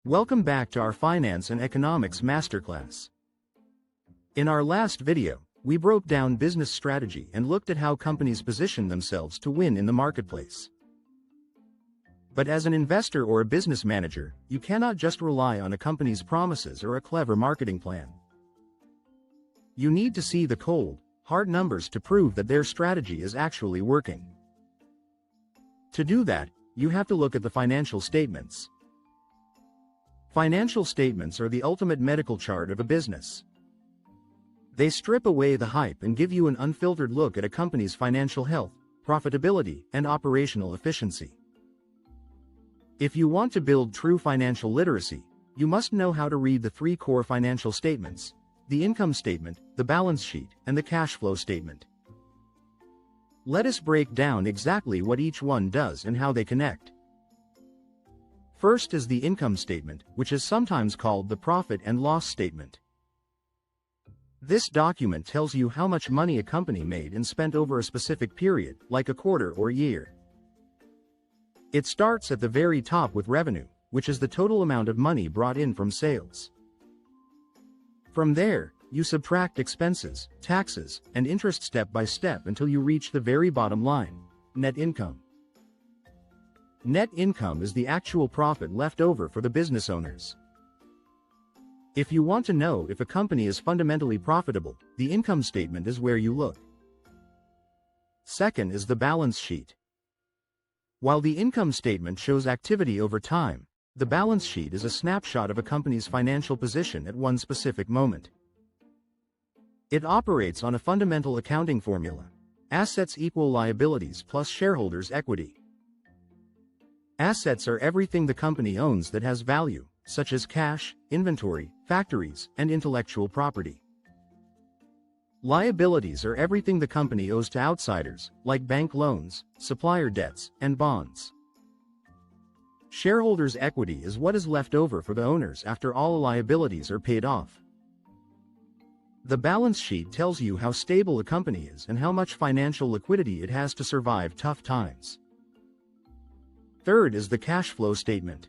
Welcome back to our Finance and Economics Masterclass. In our last video, we broke down business strategy and looked at how companies position themselves to win in the marketplace. But as an investor or a business manager, you cannot just rely on a company's promises or a clever marketing plan. You need to see the cold, hard numbers to prove that their strategy is actually working. To do that, you have to look at the financial statements. Financial statements are the ultimate medical chart of a business. They strip away the hype and give you an unfiltered look at a company's financial health, profitability, and operational efficiency. If you want to build true financial literacy, you must know how to read the three core financial statements: the income statement, the balance sheet, and the cash flow statement. Let us break down exactly what each one does and how they connect. First is the income statement, which is sometimes called the profit and loss statement. This document tells you how much money a company made and spent over a specific period, like a quarter or year. It starts at the very top with revenue, which is the total amount of money brought in from sales. From there, you subtract expenses, taxes, and interest step by step until you reach the very bottom line: net income. Net income is the actual profit left over for the business owners. If you want to know if a company is fundamentally profitable, the income statement is where you look. Second is the balance sheet. While the income statement shows activity over time, the balance sheet is a snapshot of a company's financial position at one specific moment. It operates on a fundamental accounting formula: assets equal liabilities plus shareholders' equity. Assets are everything the company owns that has value, such as cash, inventory, factories, and intellectual property. Liabilities are everything the company owes to outsiders, like bank loans, supplier debts, and bonds. Shareholders' equity is what is left over for the owners after all liabilities are paid off. The balance sheet tells you how stable a company is and how much financial liquidity it has to survive tough times. Third is the cash flow statement.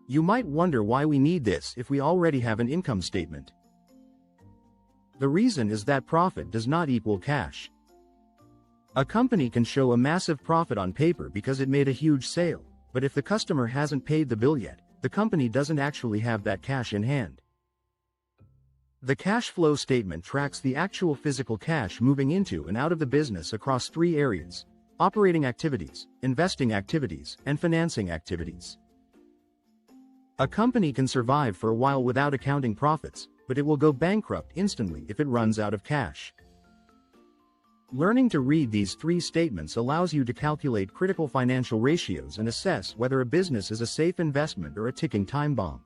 You might wonder why we need this if we already have an income statement. The reason is that profit does not equal cash. A company can show a massive profit on paper because it made a huge sale, but if the customer hasn't paid the bill yet, the company doesn't actually have that cash in hand. The cash flow statement tracks the actual physical cash moving into and out of the business across three areas: operating activities, investing activities, and financing activities. A company can survive for a while without accounting profits, but it will go bankrupt instantly if it runs out of cash. Learning to read these three statements allows you to calculate critical financial ratios and assess whether a business is a safe investment or a ticking time bomb.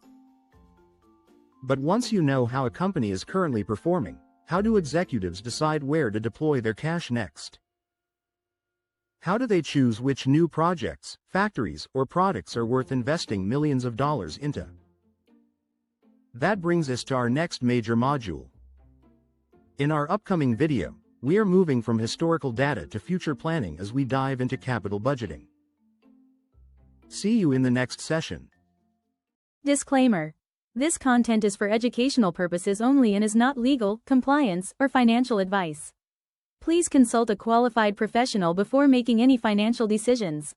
But once you know how a company is currently performing, how do executives decide where to deploy their cash next? How do they choose which new projects, factories, or products are worth investing millions of dollars into? That brings us to our next major module. In our upcoming video, we are moving from historical data to future planning as we dive into capital budgeting. See you in the next session. Disclaimer. This content is for educational purposes only and is not legal, compliance, or financial advice. Please consult a qualified professional before making any financial decisions.